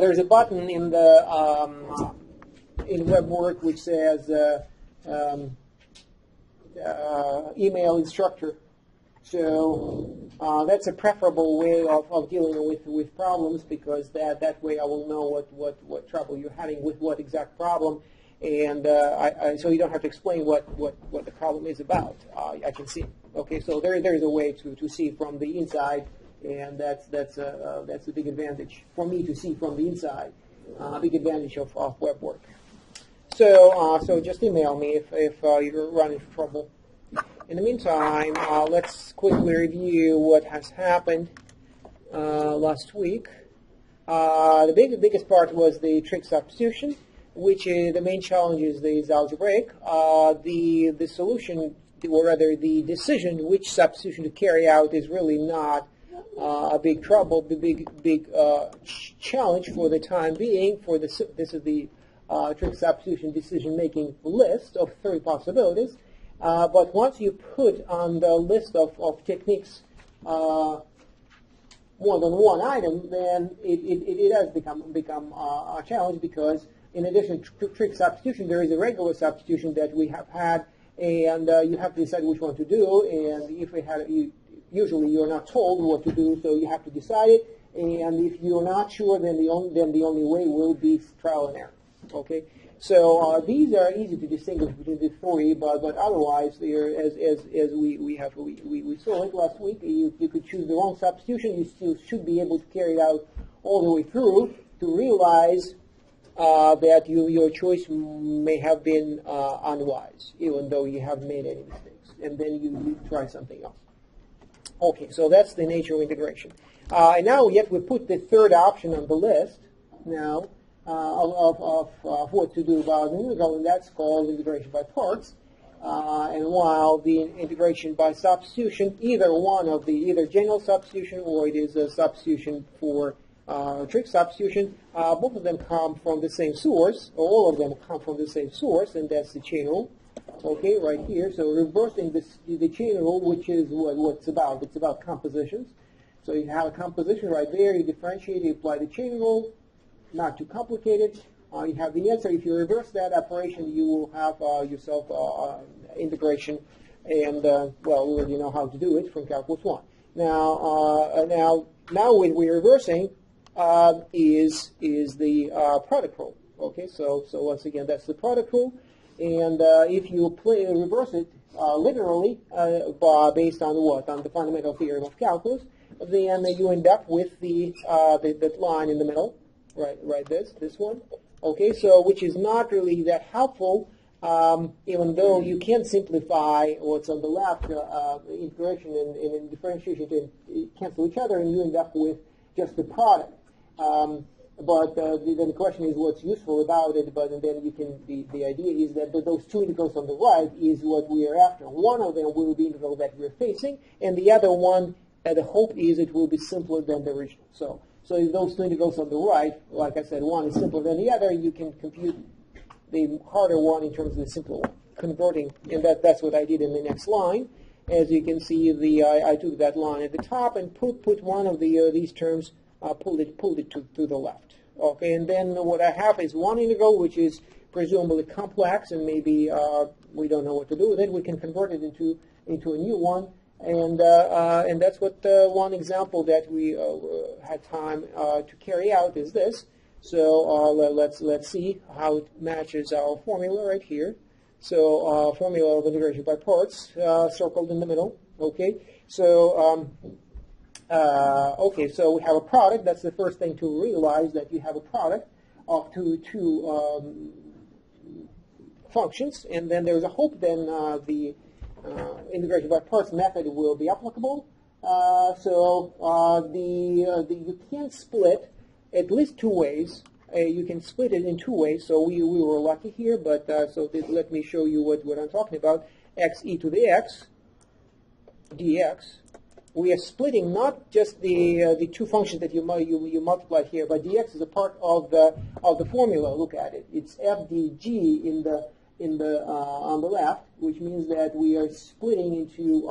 there's a button in the in WebWork which says email instructor. So that's a preferable way of dealing with problems, because that way I will know what trouble you're having with what exact problem, and so you don't have to explain what the problem is about. I can see. Okay, so there's a way to see from the inside, and that's a big advantage for me to see from the inside. Big advantage of WebWork. So just email me if you're running into trouble. In the meantime, let's quickly review what has happened last week. The biggest part was the trig substitution, which is the main challenge is algebraic. The solution, or rather the decision which substitution to carry out, is really not a big trouble. The big challenge for the time being this is the trig substitution decision-making list of 3 possibilities. But once you put on the list of techniques more than one item, then it has become a challenge, because in addition to trig substitution, there is a regular substitution that we have had, and you have to decide which one to do. And if usually you're not told what to do, so you have to decide it. And if you're not sure, then the only way will be trial and error. Okay. So these are easy to distinguish between the 3, but otherwise, as we saw it last week, you could choose the wrong substitution. You still should be able to carry it out all the way through to realize that your choice may have been unwise, even though you haven't made any mistakes, and then you try something else. Okay, so that's the nature of integration. And now yet we put the 3rd option on the list now. Of what to do about the integral, and that's called integration by parts. And while the integration by substitution, either general substitution or it is a substitution for trig substitution, both of them come from the same source, or all of them come from the same source, and that's the chain rule. Okay, right here. So reversing the chain rule, which is what it's about. It's about compositions. So you have a composition right there. You differentiate, you apply the chain rule. Not too complicated. You have the answer. If you reverse that operation, you will have yourself integration, and well, we already know how to do it from calculus 1. Now when we're reversing is the product rule. Okay, so once again, that's the product rule, and if you reverse it literally based on what? On the fundamental theorem of calculus, then you end up with the line in the middle. Right, this one. Okay, so which is not really that helpful, even though you can simplify what's on the left, integration and differentiation to cancel each other, and you end up with just the product. But then the question is what's useful about it. But then you can. The idea is that those 2 integrals on the right is what we are after. One of them will be the integral that we're facing, and the other one, the hope is it will be simpler than the original. So if those 2 integrals on the right, like I said, one is simpler than the other, you can compute the harder one in terms of the simpler one, converting, and that's what I did in the next line. As you can see, I took that line at the top and put one of these terms, pulled it to the left. Okay, and then what I have is one integral which is presumably complex, and maybe we don't know what to do with it. We can convert it into a new one. And that's what one example that we had time to carry out is this. So let's see how it matches our formula right here. So formula of integration by parts, circled in the middle. Okay. So so we have a product. That's the first thing to realize, that you have a product of two functions, and then there's a hope then the integration by parts method will be applicable. You can split at least 2 ways. You can split it in 2 ways. So we were lucky here, but let me show you what I'm talking about. X e to the x dx. We are splitting not just the 2 functions that you multiplied here, but dx is a part of the formula. Look at it. It's f dg on the left, which means that we are splitting into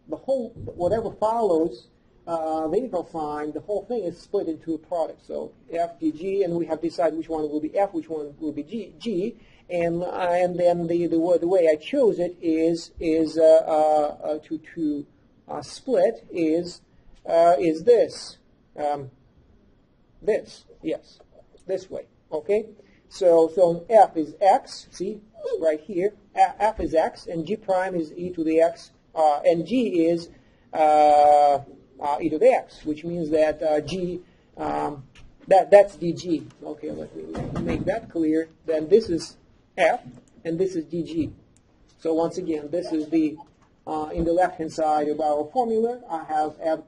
the whole, whatever follows the integral sign, the whole thing is split into a product. So f dg, and we have decided which one will be f, which one will be g, and then the way I chose it is to split is this. Yes, this way. Okay, so f is x. See right here, f is x, and g prime is e to the x, and g is e to the x, which means that g that's dg. Okay, let me make that clear. Then this is f, and this is dg. So once again, this is the in the left-hand side of our formula. I have f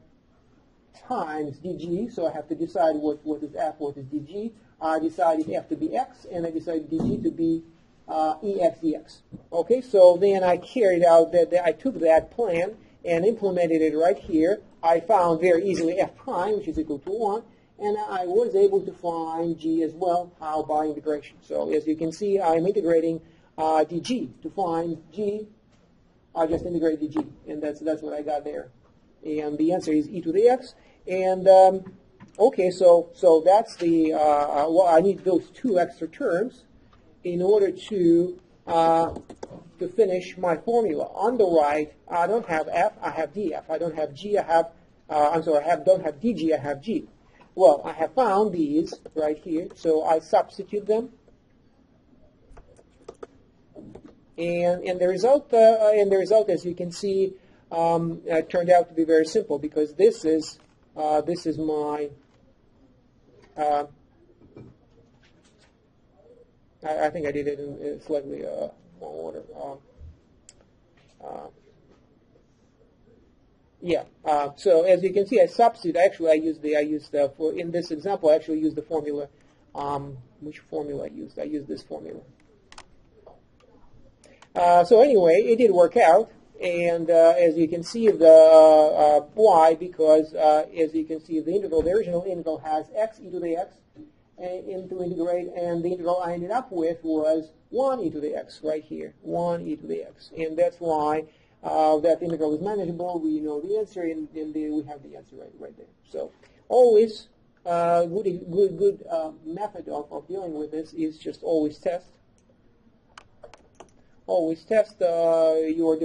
times dg, so I have to decide what is f, what is dg. I decided f to be x, and I decided dg to be ex dx. Okay, so then I carried out that. I took that plan and implemented it right here. I found very easily f prime, which is equal to 1, and I was able to find g as well. How? By integration. So as you can see, I'm integrating dg. To find g, I just integrate dg, and that's what I got there. And the answer is e to the x. And okay, so that's the well, I need those two extra terms in order to finish my formula. On the right, I don't have f, I have df. I don't have g, I have don't have dg, I have g. Well, I have found these right here, so I substitute them, and the result, as you can see, turned out to be very simple, because this is my I think I did it in slightly more order. Yeah. So as you can see, I substitute. Actually, in this example, I actually used the formula. Which formula I used? I used this formula. So anyway, it did work out, and as you can see, the why? Because as you can see, the original integral has x e to the x to integrate, and the integral I ended up with was 1 e to the x right here, 1 e to the x, and that's why that integral is manageable. We know the answer, and we have the answer right there. So always good method of dealing with this is just always test. Always test your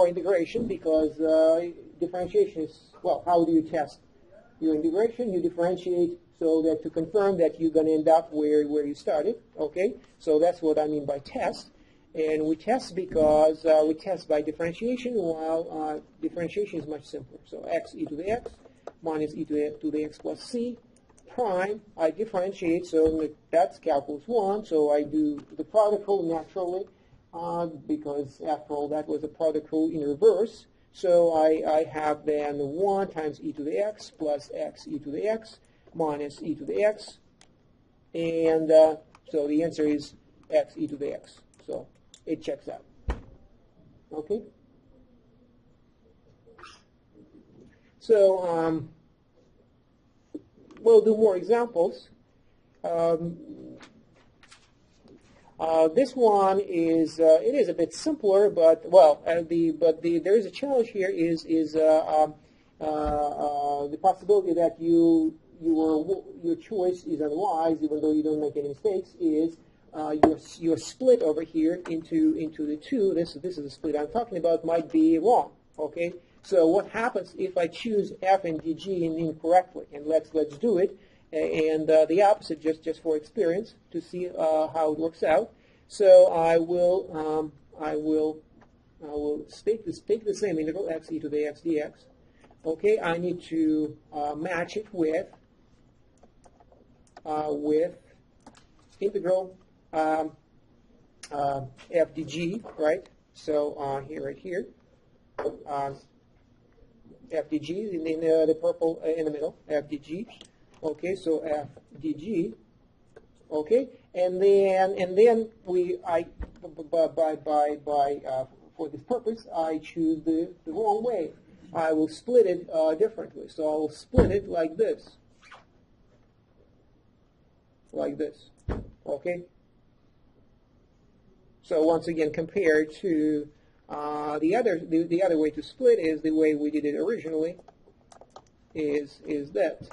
integration, because differentiation is, well, how do you test your integration? You differentiate so that to confirm that you're going to end up where you started. Okay, so that's what I mean by test. And we test because we test by differentiation, while differentiation is much simpler. So x e to the x minus e to the x plus c prime. I differentiate, so that's calculus 1. So I do the product rule naturally, because after all that was a product rule in reverse. So I have then 1 times e to the x plus x e to the x minus e to the x, and so the answer is x e to the x. So it checks out. Okay. So we'll do more examples. This one is it is a bit simpler, but well, there is a challenge here. Is the possibility that your choice is unwise, even though you don't make any mistakes, is your split over here into the two. This is the split I'm talking about, might be wrong. Okay, so what happens if I choose f and dg incorrectly? And let's do it. And the opposite, just for experience, to see how it works out. So I will take the same integral x e to the x dx. Okay, I need to match it with integral f dg, right? So right here, f dg in the purple in the middle, f dg. Okay, so f dg. Okay, and then for this purpose I choose the wrong way. I will split it differently. So I will split it like this. Like this. Okay. So once again, compared to the other way to split is the way we did it originally. is that.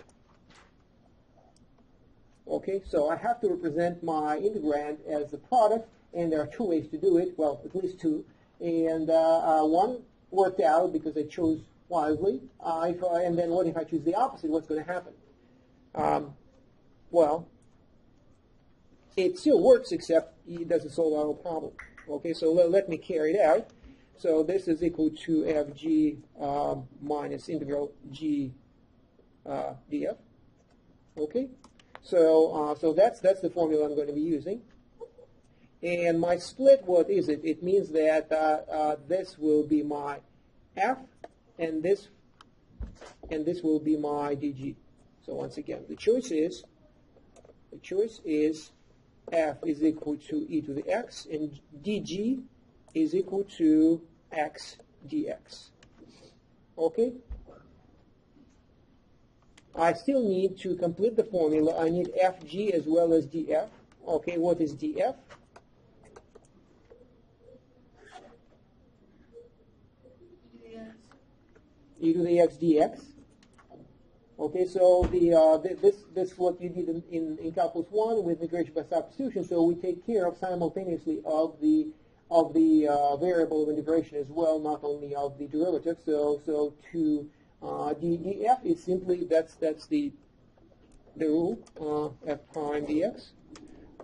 Okay, so I have to represent my integrand as the product, and there are two ways to do it, well, at least two. And one worked out because I chose wisely. And then what if I choose the opposite? What's going to happen? Well, it still works, except it doesn't solve our problem. Okay, so let me carry it out. So this is equal to fg minus integral g df. Okay, so that's the formula I'm going to be using. And my split, what is it? It means that this will be my f, and this will be my dg. So once again, the choice is f is equal to e to the x, and dg is equal to x dx. Okay? I still need to complete the formula. I need fg as well as df. Okay, what is df? E to the x dx. Okay, so this is what you did in calculus 1 with integration by substitution. So we take care of simultaneously of the variable of integration as well, not only of the derivative. So to df is simply that's the rule f prime dx.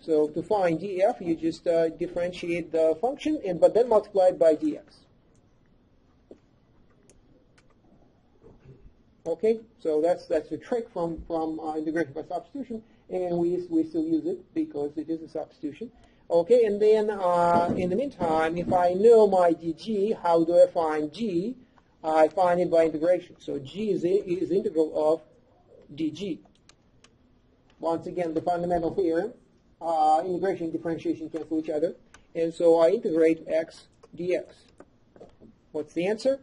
So to find df, you just differentiate the function, but then multiply it by dx. Okay, so that's the trick from integration by substitution, and we still use it because it is a substitution. Okay, and then in the meantime, if I know my dg, how do I find g? I find it by integration. So g is integral of dg. Once again, the fundamental theorem, integration and differentiation cancel each other, and so I integrate x dx. What's the answer?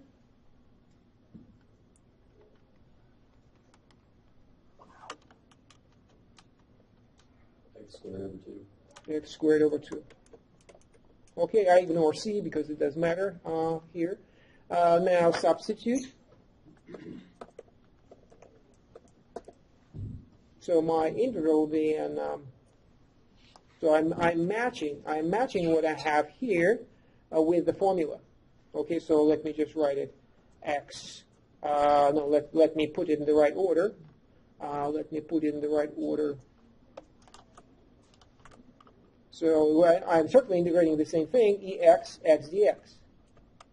X squared over 2. Okay, I ignore c because it doesn't matter here. Now substitute. So my integral then, so I'm matching what I have here with the formula. Okay, so let me just write it x. No, let me put it in the right order. So I'm certainly integrating the same thing, ex, x dx.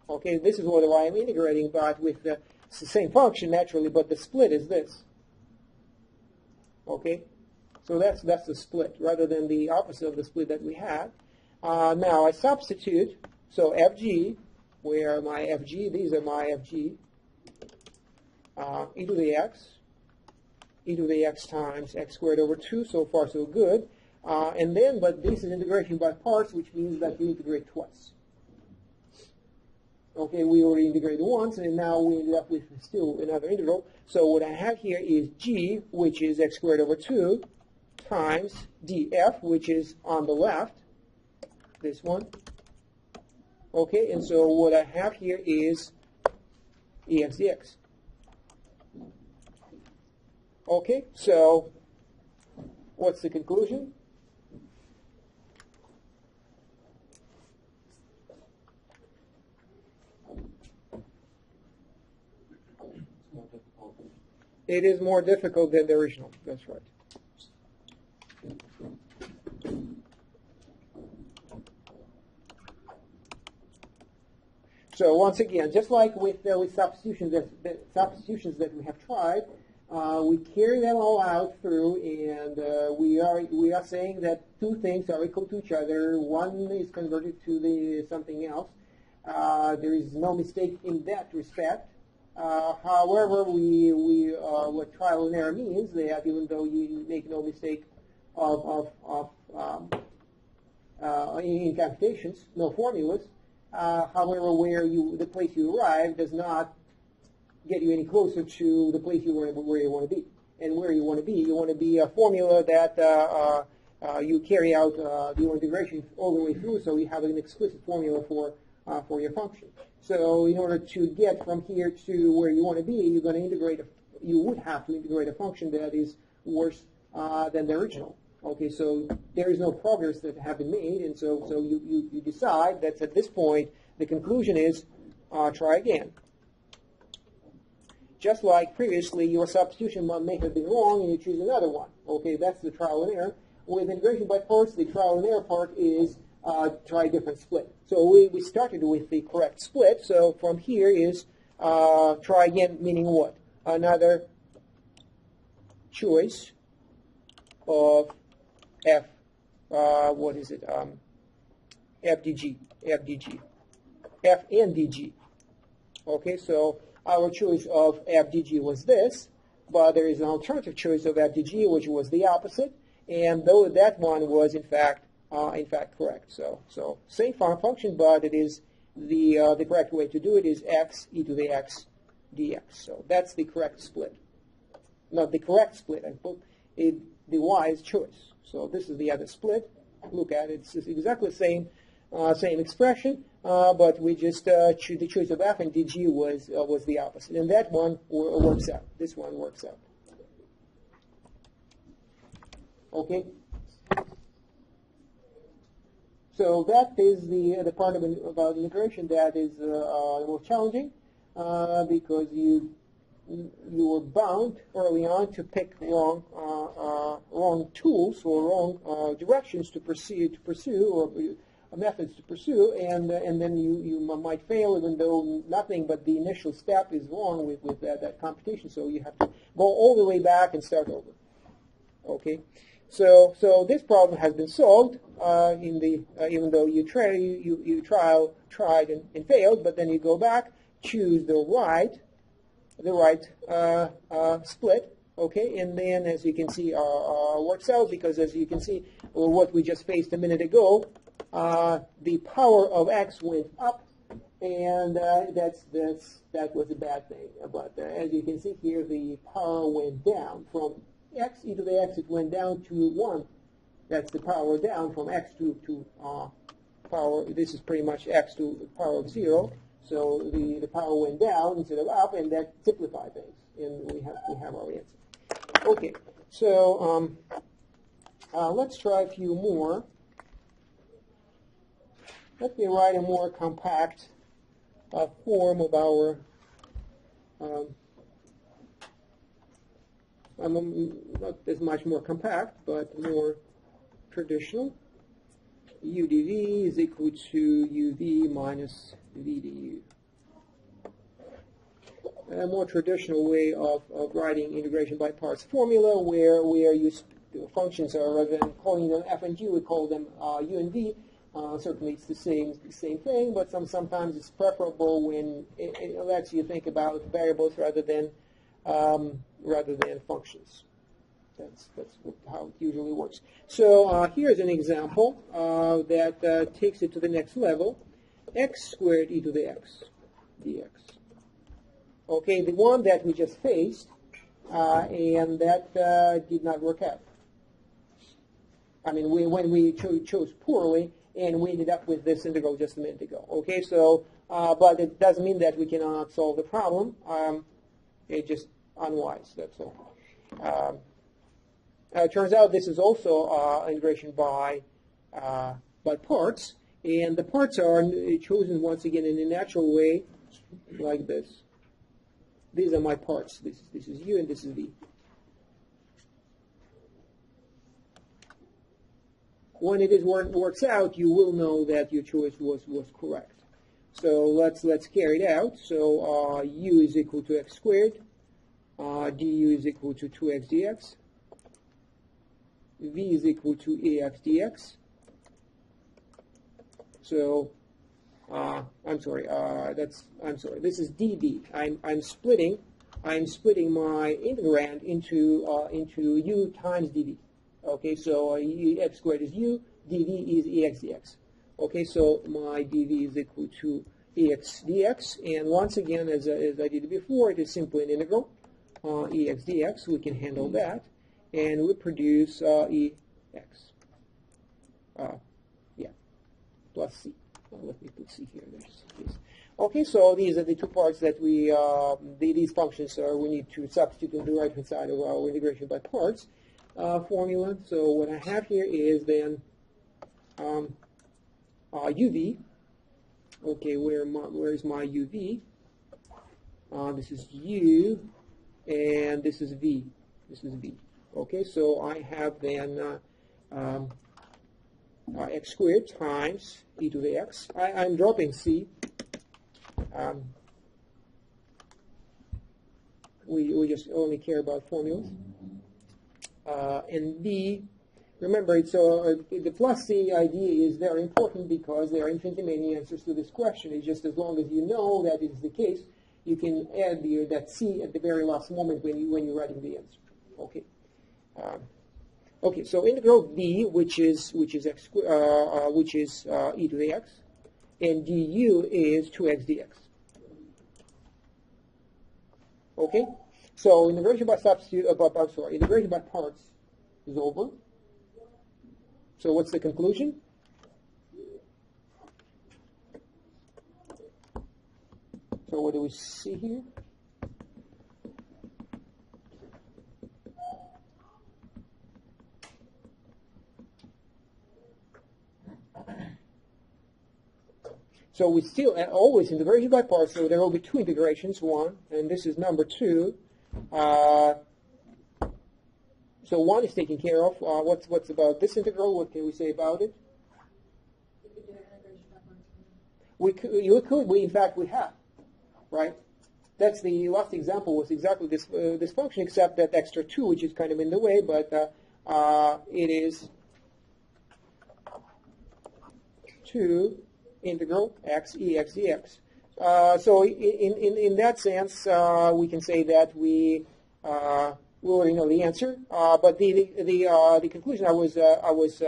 Okay, this is what I'm integrating, but with it's the same function naturally, but the split is this. Okay, so that's the split rather than the opposite of the split that we had. Now I substitute, so fg, where are my fg? These are my fg. E to the x times x squared over 2. So far, so good. And then, but this is integration by parts, which means that you integrate twice. Okay, we already integrated once, and now we ended up with still another integral. So what I have here is g, which is x squared over 2, times df, which is on the left, this one. Okay, and so what I have here is ex dx. Okay, so what's the conclusion? It is more difficult than the original. That's right. So once again, just like with substitutions that we have tried, we carry them all out through, and we are saying that two things are equal to each other. One is converted to something else. There is no mistake in that respect. However, what trial and error means that even though you make no mistake in computations, no formulas, however, the place you arrive does not get you any closer to the place where you want to be. And where you want to be a formula that you carry out the integration all the way through, so you have an explicit formula for your function. So in order to get from here to where you want to be, you're going to integrate a you would have to integrate a function that is worse than the original. Okay, so there is no progress that have been made, and so you decide that at this point the conclusion is try again. Just like previously, your substitution may have been wrong, and you choose another one. Okay, that's the trial and error. With integration by parts, the trial and error part is try a different split. So we started with the correct split. So from here is try again, meaning what? Another choice of F. What is it? FDG. F and DG. Okay, so our choice of FDG was this, but there is an alternative choice of FDG, which was the opposite, and though that one was in fact correct. So same function, but it is the correct way to do it is x e to the x dx. So that's the correct split. Not the correct split. The y is choice. So this is the other split. Look at it. It's exactly the same expression, but we just the choice of f and dg was the opposite, and that one works out. This one works out. Okay. So that is the part about integration that is the most challenging because you were bound early on to pick wrong tools or wrong directions to pursue or methods to pursue, and then you might fail even though nothing but the initial step is wrong with that computation. So you have to go all the way back and start over. Okay. So this problem has been solved even though you tried and failed, but then you go back, choose the right split, okay, and then as you can see works out, because as you can see what we just faced a minute ago, the power of x went up, and that was a bad thing. But as you can see here, the power went down from x e to the x. It went down to 1. That's the power down from x to power. This is pretty much x to the power of 0. So the power went down instead of up, and that simplified things, and we have our answer. Okay, so let's try a few more. Let me write a more compact form of our not as much more compact, but more traditional. U dv is equal to uv minus v du. A more traditional way of writing integration by parts formula, where functions are, rather than calling them f and g, we call them u and v. Certainly it's the same thing, but sometimes it's preferable when it lets you think about variables rather than functions. That's how it usually works. So here's an example that takes it to the next level. X squared e to the x dx. Okay, the one that we just faced, and that did not work out. I mean, when we chose poorly, and we ended up with this integral just a minute ago. Okay, so, but it doesn't mean that we cannot solve the problem. It's just unwise, that's all. It turns out this is also integration by parts, and the parts are chosen once again in a natural way, like this. These are my parts. This is u and this is v. When it works out, you will know that your choice was correct. So let's carry it out. So u is equal to x squared, du is equal to 2x dx, v is equal to ax dx. So I'm sorry. This is dd. I'm splitting my integrand into u times dv. Okay, so x squared is u, dv is ax dx. Okay, so my dv is equal to ax dx, and once again, as I did before, it is simply an integral. Ax dx, we can handle that, and we produce ex. Plus c. Let me put c here. Okay, so these are the two parts that these functions we need to substitute on the right-hand side of our integration by parts formula. So what I have here is then UV. Okay, where is my UV? This is U, and this is V. This is V. Okay, so I have then x squared times e to the x. I'm dropping c. We just only care about formulas. And D, remember, it's, the plus C idea is very important because there are infinitely many answers to this question. It's just as long as you know that is the case, you can add that C at the very last moment when you're writing the answer. Okay. Okay. So integral D, which is x which is e to the x, and du is 2x dx. Okay. So integration by integration by parts is over. So what's the conclusion? So what do we see here? So we still always integration by parts, so there will be two integrations, one, and this is number 2. So one is taken care of. What's about this integral? What can we say about it? We in fact we have, right? That's the last example was exactly this function, except that extra 2, which is kind of in the way, but it is 2 integral x e x dx. So in that sense, we can say that we already know the answer. But the conclusion I was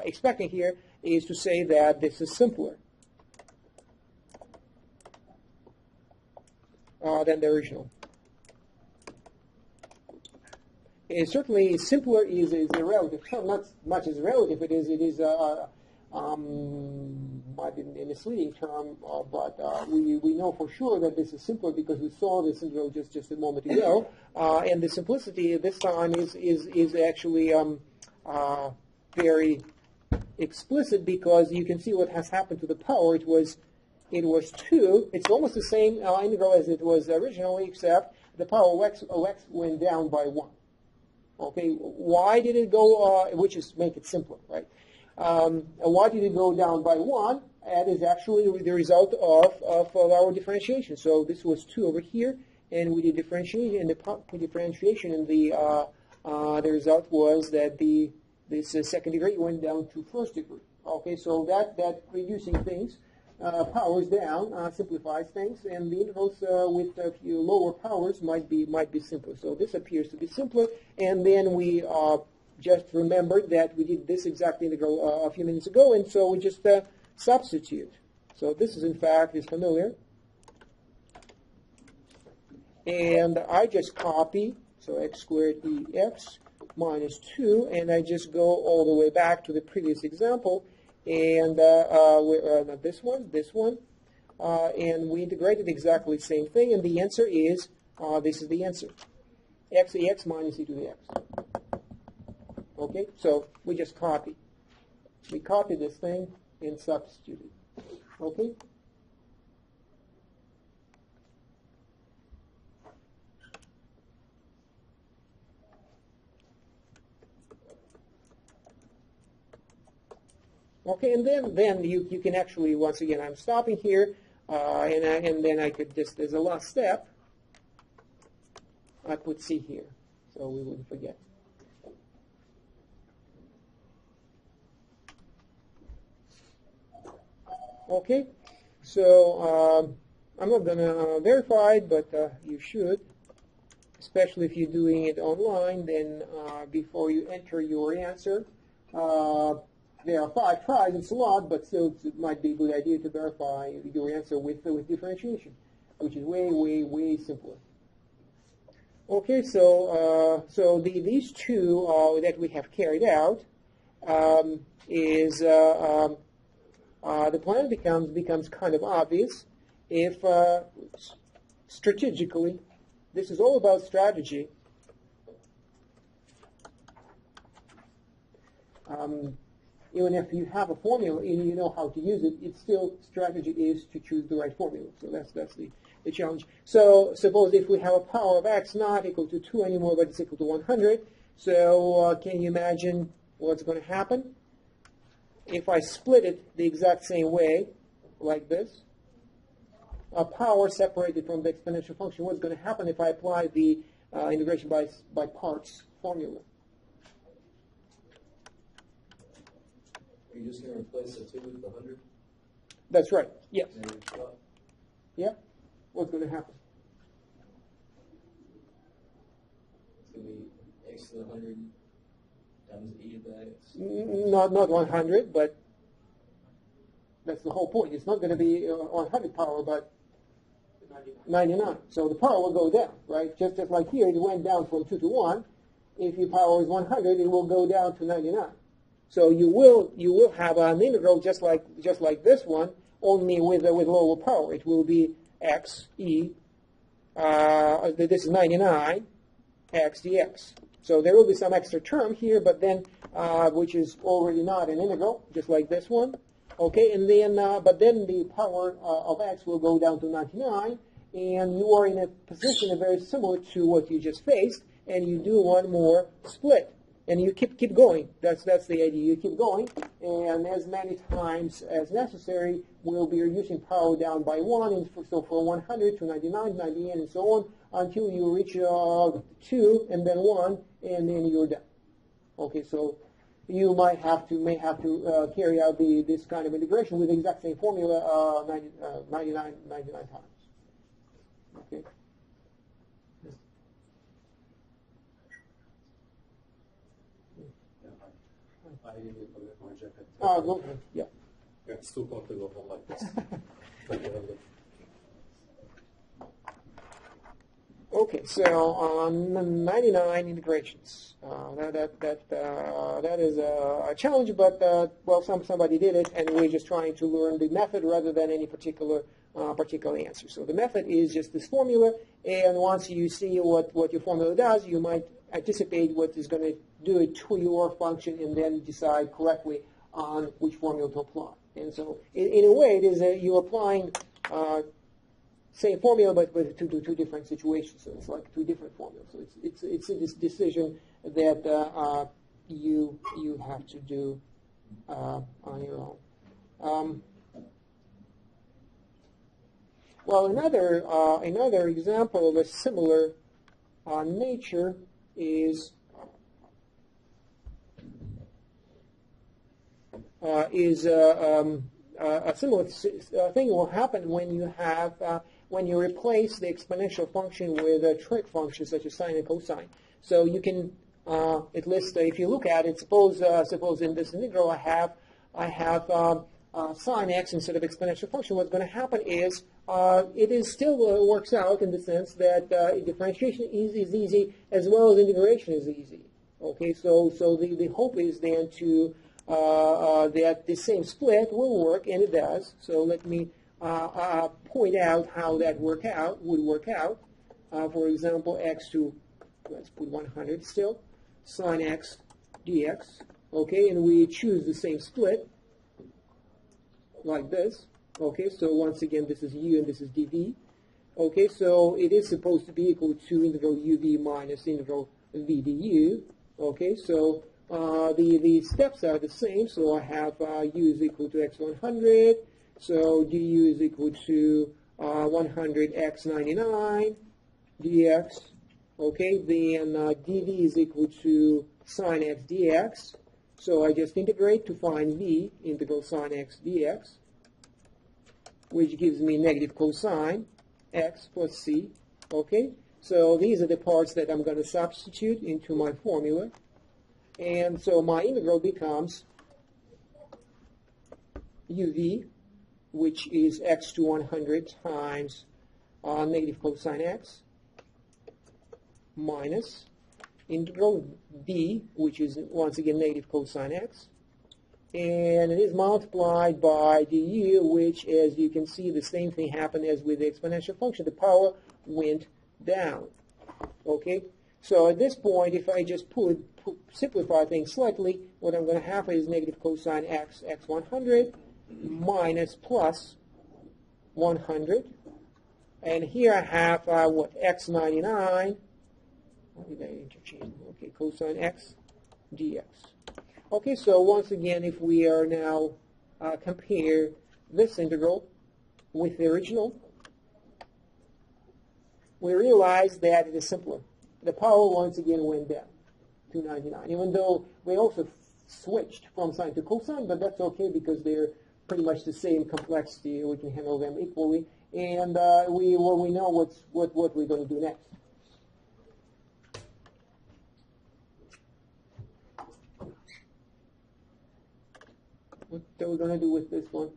expecting here is to say that this is simpler than the original. It certainly simpler is a relative term, not much as relative. It is might be a misleading term, but we know for sure that this is simpler because we saw this integral just a moment ago, and the simplicity this time is actually very explicit because you can see what has happened to the power. It was 2. It's almost the same integral as it was originally, except the power of x went down by 1. Okay, why did it go? Which is make it simpler, right? Why did it go down by 1? That is actually the result of our differentiation. So this was 2 over here, and we did differentiation, and the differentiation, and the result was that this second degree went down to first degree. Okay, so that reducing things powers down simplifies things, and the integrals with a few lower powers might be simpler. So this appears to be simpler, and then we just remembered that we did this exact integral a few minutes ago, and so we just substitute. So this is in fact familiar, and I just copy, so x squared ex minus 2, and I just go all the way back to the previous example, and not this one, and we integrated exactly the same thing, and the answer is, this is the answer, x ex minus e to the x. Okay, so we just copy. We copy this thing and substitute it. Okay? Okay, and then you can actually, once again, I'm stopping here, and then I could just, there's a last step, I put C here, so we wouldn't forget. Okay, so I'm not going to verify it, but you should, especially if you're doing it online. Then before you enter your answer, there are 5 tries. It's a lot, but still it might be a good idea to verify your answer with differentiation, which is way simpler. Okay, so these two that we have carried out is the plan becomes kind of obvious, if strategically, this is all about strategy. Even if you have a formula and you know how to use it, it's still strategy is to choose the right formula. So that's the challenge. So suppose if we have a power of x not equal to 2 anymore, but it's equal to 100. So can you imagine what's going to happen? If I split it the exact same way, like this, a power separated from the exponential function, what's going to happen if I apply the integration by parts formula? Are you just going to replace the 2 with the 100? That's right. Yes. Well, Yeah. What's going to happen? it's going to be x to the 100 times e to the x. Not 100, but that's the whole point. It's not going to be 100 power, but 99. So the power will go down, right? Just like here, it went down from 2 to 1. If your power is 100, it will go down to 99. So you will have an integral just like this one, only with lower power. It will be x e. This is 99 x dx. So there will be some extra term here, but then which is already not an integral, just like this one. Okay, and then but then the power of x will go down to 99, and you are in a position very similar to what you just faced, and you do one more split. And you keep going. That's the idea. You keep going, and as many times as necessary, we'll be reducing power down by 1. And so from 100 to 99, 98, and so on, until you reach 2, and then 1, and then you're done. Okay, so you may have to carry out this kind of integration with the exact same formula 99 times. Okay. I interject it. Go ahead. Yeah. It's too complicated like this. Okay, so 99 integrations. That is a challenge, but well, somebody did it, and we're just trying to learn the method rather than any particular answer. So the method is just this formula, and once you see what your formula does, you might anticipate what is going to do it to your function, and then decide correctly on which formula to apply. And so, in a way, it is you're applying same formula, but with two different situations. So it's like two different formulas. So it's this decision that you have to do on your own. Well, another example of a similar nature is a similar thing will happen when you have when you replace the exponential function with a trig function such as sine and cosine. So you can at least if you look at it, suppose in this integral I have sine x instead of exponential function. What's going to happen is it is still works out in the sense that differentiation is easy as well as integration is easy. Okay, so the hope is then to that the same split will work, and it does. So let me point out how that would work out. For example, x to, let's put 100 still, sine x dx. Okay, and we choose the same split like this. Okay, so once again, this is u and this is dv. Okay, so it is supposed to be equal to integral uv minus integral v du. Okay, so the steps are the same. So I have u is equal to x100. So du is equal to 100x99 dx. Okay, then dv is equal to sine x dx. So I just integrate to find v, integral sine x dx, which gives me negative cosine x plus c. Okay, so these are the parts that I'm going to substitute into my formula. And so my integral becomes uv, which is x to 100 times negative cosine x, minus integral v, which is once again negative cosine x, and it is multiplied by du, which, as you can see, the same thing happened as with the exponential function. The power went down. Okay, so at this point, if I just simplify things slightly, what I'm going to have is negative cosine x 100 minus plus 100, and here I have what, x 99. What did I interchange? Okay, cosine x dx. Okay, so once again, if we are now compare this integral with the original, we realize that it is simpler. The power once again went down to 99, even though we also switched from sine to cosine, but that's okay because they're pretty much the same complexity. We can handle them equally, and we know what we're going to do next. What are we going to do with this one?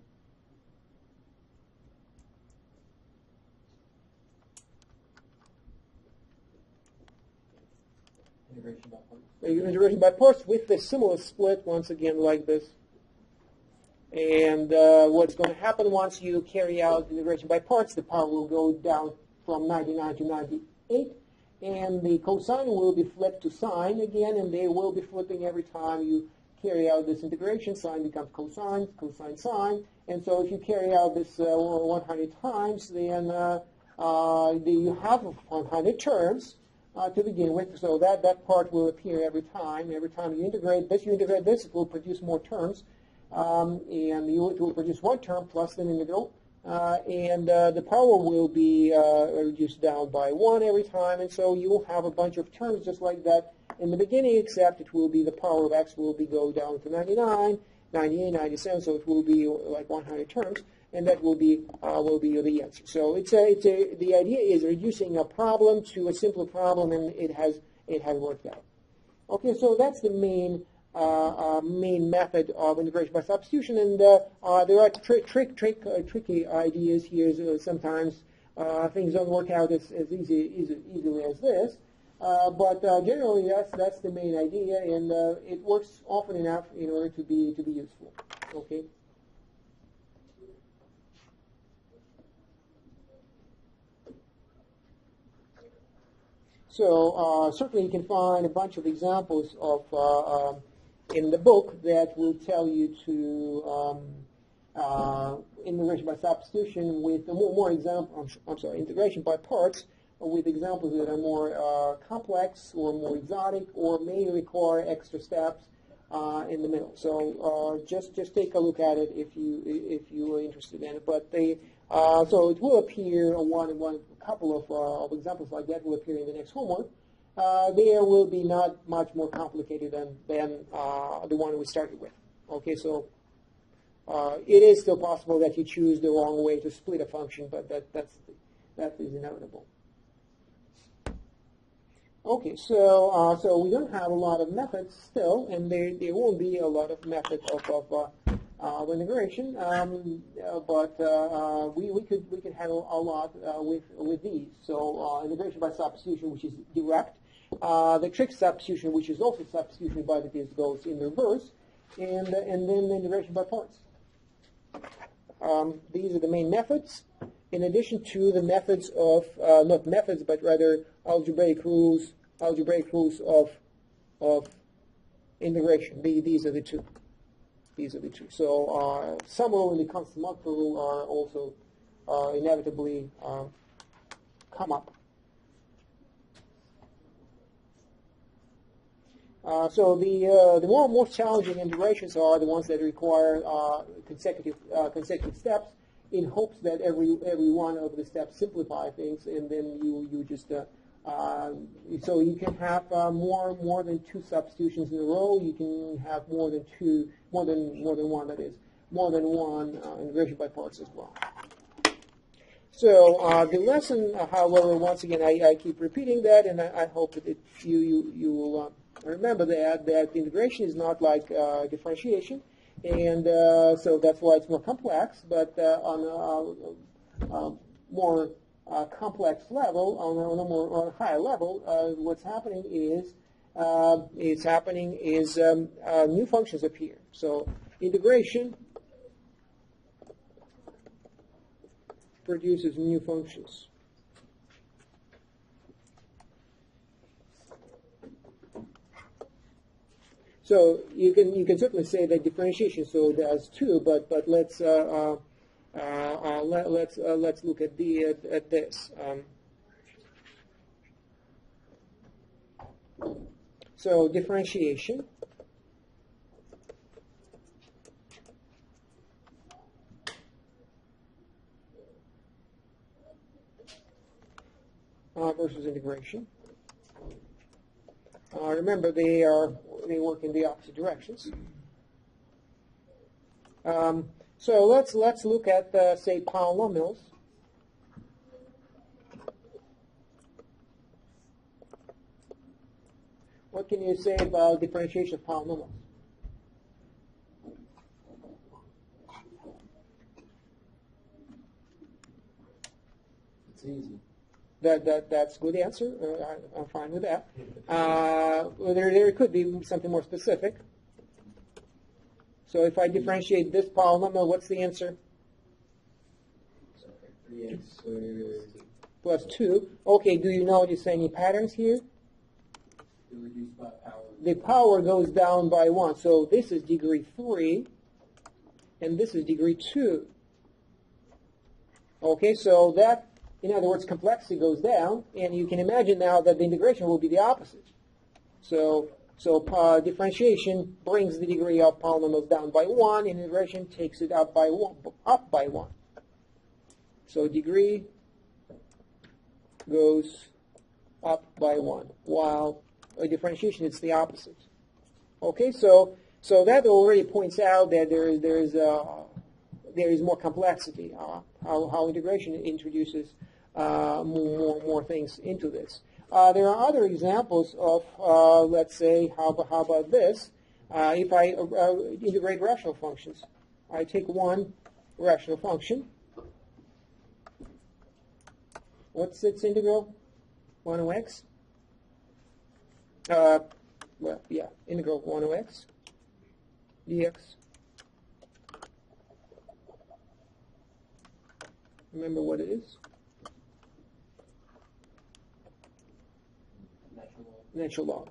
Integration by parts. Integration by parts with a similar split, once again, like this. And what's going to happen once you carry out integration by parts, the power will go down from 99 to 98, and the cosine will be flipped to sine again, and they will be flipping every time you carry out this integration. Sine becomes cosine, cosine sine, and so if you carry out this 100 times, then you have 100 terms to begin with, so that part will appear every time. Every time you integrate this, it will produce more terms, and it will produce one term plus an integral, and the power will be reduced down by 1 every time, and so you will have a bunch of terms just like that in the beginning, except it will be the power of x will go down to 99, 98, 97, so it will be like 100 terms, and that will be the answer. So the idea is reducing a problem to a simpler problem, and it has worked out. Okay, so that's the main method of integration by substitution, and there are tricky ideas here. So sometimes things don't work out as easily as this. But generally, that's the main idea, and it works often enough in order to be useful. Okay. So certainly, you can find a bunch of examples of in the book that will tell you to integration by substitution with more examples. Integration by parts, with examples that are more complex or more exotic or may require extra steps in the middle. So just take a look at it if you are interested in it. But so it will appear a couple of examples like that will appear in the next homework. There will be not much more complicated than the one we started with. Okay, so it is still possible that you choose the wrong way to split a function, but that is inevitable. Okay, so we don't have a lot of methods still, and there won't be a lot of methods of integration, but we could handle a lot with these. So integration by substitution, which is direct, the trick substitution, which is also substitution, but it goes in reverse, and then the integration by parts. These are the main methods. In addition to the methods of not methods, but rather algebraic rules of integration. These are the two. So sum rule and the constant multiple rule are also inevitably come up. So the most challenging integrations are the ones that require consecutive steps, in hopes that every one of the steps simplify things, and then you just so you can have more than 2 substitutions in a row. You can have more than one integration by parts as well. So the lesson, however, once again, I keep repeating that, and I hope that you will remember that integration is not like differentiation. And so that's why it's more complex, but on a more complex level, on a more higher level, what's happening is new functions appear. So integration produces new functions. So you can certainly say that differentiation so does too, but let's look at this. So differentiation versus integration. Remember, they work in the opposite directions. So let's look at say polynomials. What can you say about differentiation of polynomials? It's easy. That's a good answer. I'm fine with that. There could be something more specific. So if I differentiate this polynomial, what's the answer? So 3x squared Plus 2. Okay, do you notice any patterns here? reduced by power. The power goes down by 1. So this is degree 3, and this is degree 2. Okay, so that, in other words, complexity goes down, and you can imagine now that the integration will be the opposite. So differentiation brings the degree of polynomials down by 1, and integration takes it up by 1. So degree goes up by 1, while a differentiation it's the opposite. Okay, so that already points out that there is more complexity. How integration introduces more things into this. There are other examples of, let's say, how about this? If I integrate rational functions, I take one rational function. What's its integral? 1 of x. Well, yeah, integral 1 of x dx. Remember what it is? Natural log.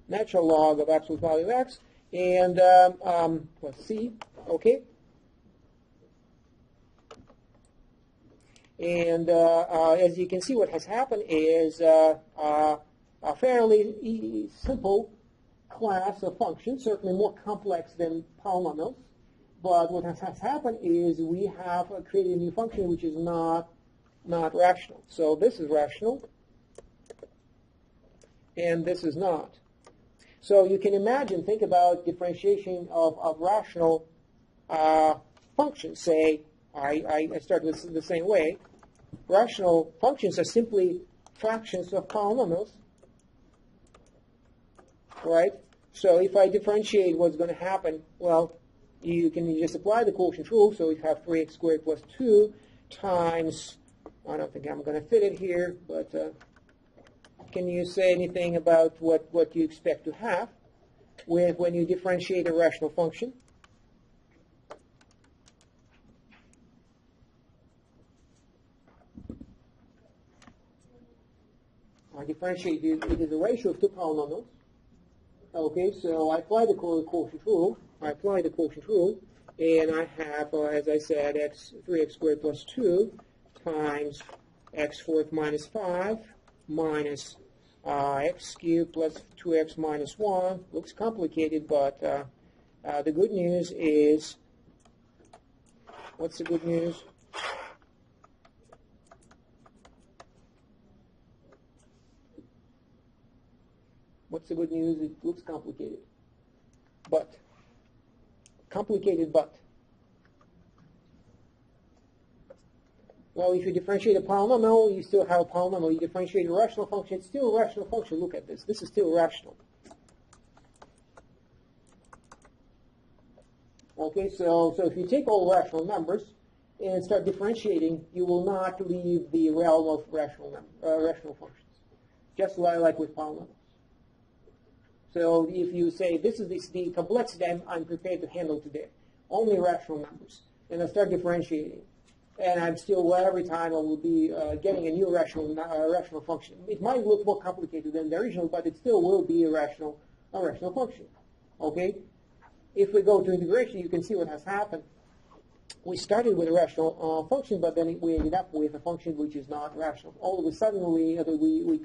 Natural log of absolute value of x, and plus c, okay? And as you can see, what has happened is a fairly simple class of functions, certainly more complex than polynomials. But what has happened is we have created a new function which is not rational. So this is rational, and this is not. So you can imagine, think about differentiation of rational functions. Say, I start with the same way. Rational functions are simply fractions of polynomials, right? So if I differentiate, what's going to happen? Well, you can just apply the quotient rule. So we have 3x squared plus 2 times, I don't think I'm going to fit it here, but can you say anything about what you expect to have when you differentiate a rational function? I differentiate it is a ratio of two polynomials. Okay, so I apply the quotient rule. And I have, as I said, 3x squared plus 2 times x fourth minus 5 minus x cubed plus 2x minus 1. Looks complicated, but the good news is, what's the good news? What's the good news? It looks complicated. But. Well, if you differentiate a polynomial, you still have a polynomial. You differentiate a rational function, it's still a rational function. Look at this. This is still rational. Okay, so if you take all rational numbers and start differentiating, you will not leave the realm of rational functions, just like with polynomials. So if you say, this is the complexity I'm prepared to handle today, only rational numbers, and I start differentiating. And I'm still, well, every time I will be getting a new rational function. It might look more complicated than the original, but it still will be a rational function. Okay? If we go to integration, you can see what has happened. We started with a rational function, but then we ended up with a function which is not rational. All of a sudden, we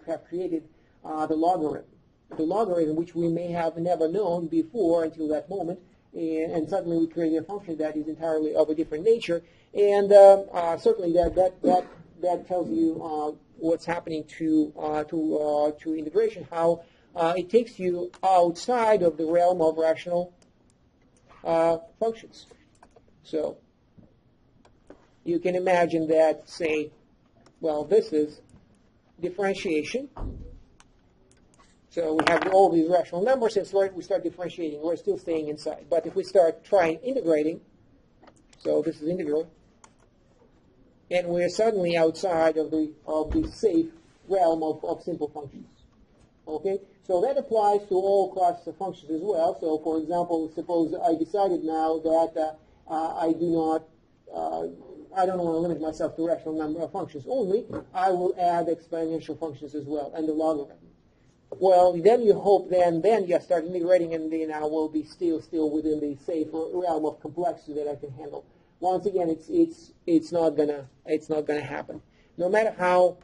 have created the logarithm which we may have never known before until that moment, and suddenly we created a function that is entirely of a different nature, and certainly that tells you what's happening to integration, how it takes you outside of the realm of rational functions. So you can imagine that, say, well, this is differentiation. So we have all these rational numbers, and so we start differentiating. We're still staying inside. But if we start trying integrating, so this is integral, and we're suddenly outside of the safe realm of simple functions. Okay? So that applies to all classes of functions as well. So, for example, suppose I decided now that I don't want to limit myself to rational number of functions only. I will add exponential functions as well, and the logarithm. Well, then you hope then you start integrating, and then I will be still within the safe realm of complexity that I can handle. Once again, it's not gonna happen. No matter how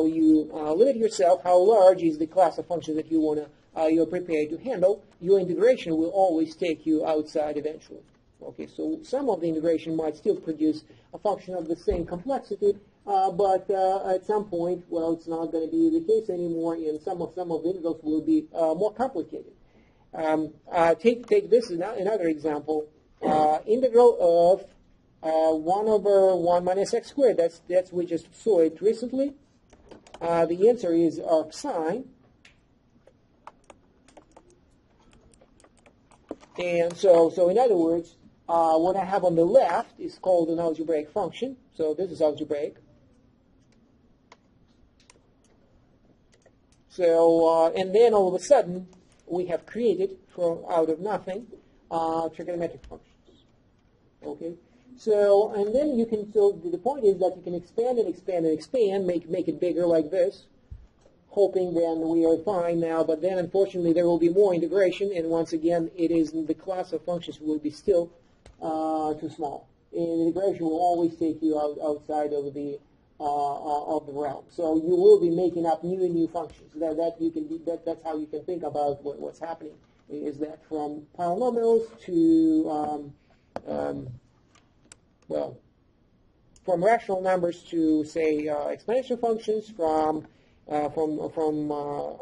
you limit yourself, how large is the class of functions that you're prepared to handle, your integration will always take you outside eventually. Okay, so some of the integration might still produce a function of the same complexity, but at some point, well, it's not going to be the case anymore, and some of the integrals will be more complicated. Take this another example. Integral of 1 over 1 minus x squared. That's we just saw it recently. The answer is arc sine. And so in other words, what I have on the left is called an algebraic function. So this is algebraic. So and then all of a sudden we have created from out of nothing trigonometric functions. Okay. So and then you can. So the point is that you can expand and expand and expand, make it bigger like this, hoping then we are fine now. But then unfortunately there will be more integration, and once again it is the class of functions will be still too small. And integration will always take you outside of the realm. So you will be making up new and new functions. That's how you can think about what's happening. Is that from polynomials to from rational numbers to say exponential functions, from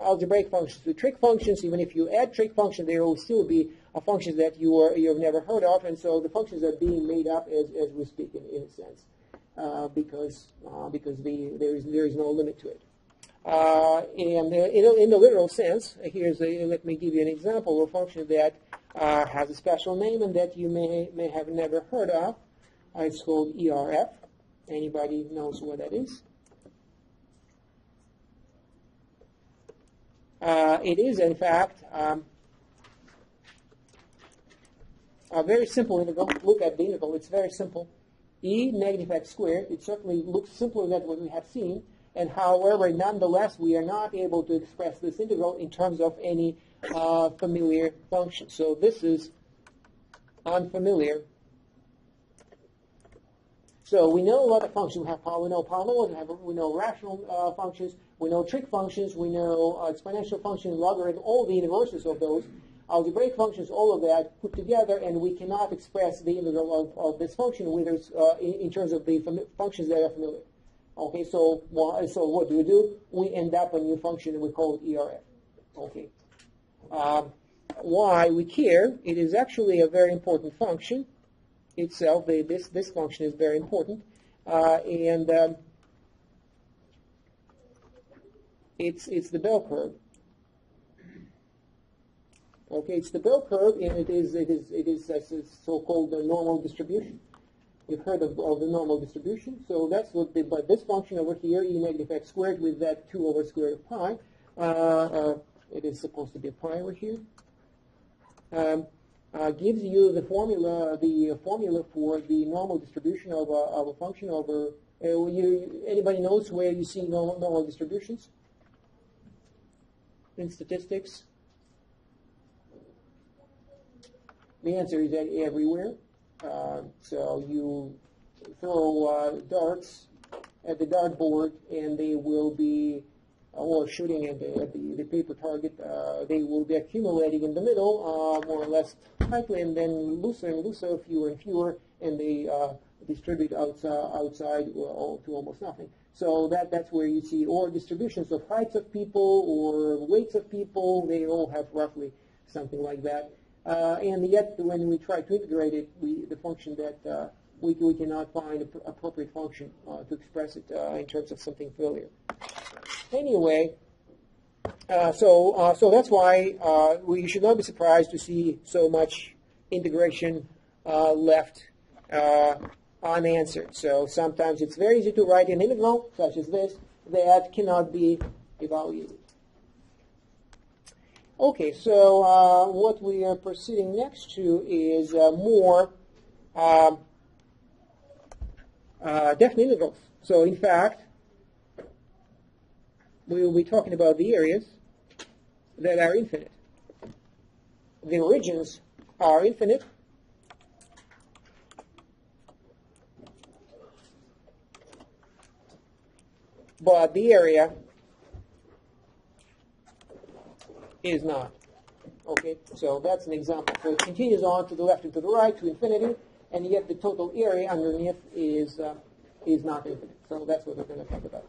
algebraic functions to trig functions. Even if you add trig functions, there will still be functions that you've never heard of, and so the functions are being made up as we speak in a sense, because there is no limit to it. And in the literal sense, let me give you an example of a function that has a special name and that you may have never heard of. It's called ERF. Anybody knows what that is? It is, in fact, a very simple integral. Look at the integral. It's very simple. E negative x squared. It certainly looks simpler than what we have seen. And however, nonetheless, we are not able to express this integral in terms of any familiar function. So this is unfamiliar. So we know a lot of functions. We know polynomials, we know rational functions, we know trig functions, we know exponential functions, logarithm, all the inverses of those, algebraic functions, all of that put together, and we cannot express the integral of this function in terms of the functions that are familiar. Okay, so what do? We end up a new function and we call it ERF. Okay. Why we care? It is actually a very important function itself. This function is very important, and it's the bell curve. Okay, it's the bell curve, and it is a so-called normal distribution. You've heard of the normal distribution, so that's what. But this function over here, e negative x squared, with that 2 over square root of pi, it is supposed to be a pi over here. gives you the formula for the normal distribution of a function over. Anybody knows where you see normal distributions in statistics? The answer is that everywhere. So you throw darts at the dartboard, and they will be, or shooting at the paper target, they will be accumulating in the middle, more or less tightly, and then looser and looser, fewer and fewer, and they distribute outside to almost nothing. So that's where you see, or distributions of heights of people or weights of people. They all have roughly something like that. And yet, when we try to integrate it, the function that we cannot find an appropriate function to express it in terms of something familiar. Anyway, so that's why we should not be surprised to see so much integration left unanswered. So sometimes it's very easy to write an integral, such as this, that cannot be evaluated. Okay, so what we are proceeding next to is more definite integrals. So in fact, we will be talking about the areas that are infinite. The origins are infinite. But the area is not. Okay, so that's an example. So it continues on to the left and to the right to infinity, and yet the total area underneath is not infinite. So that's what we're going to talk about.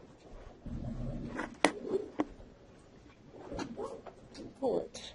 All right.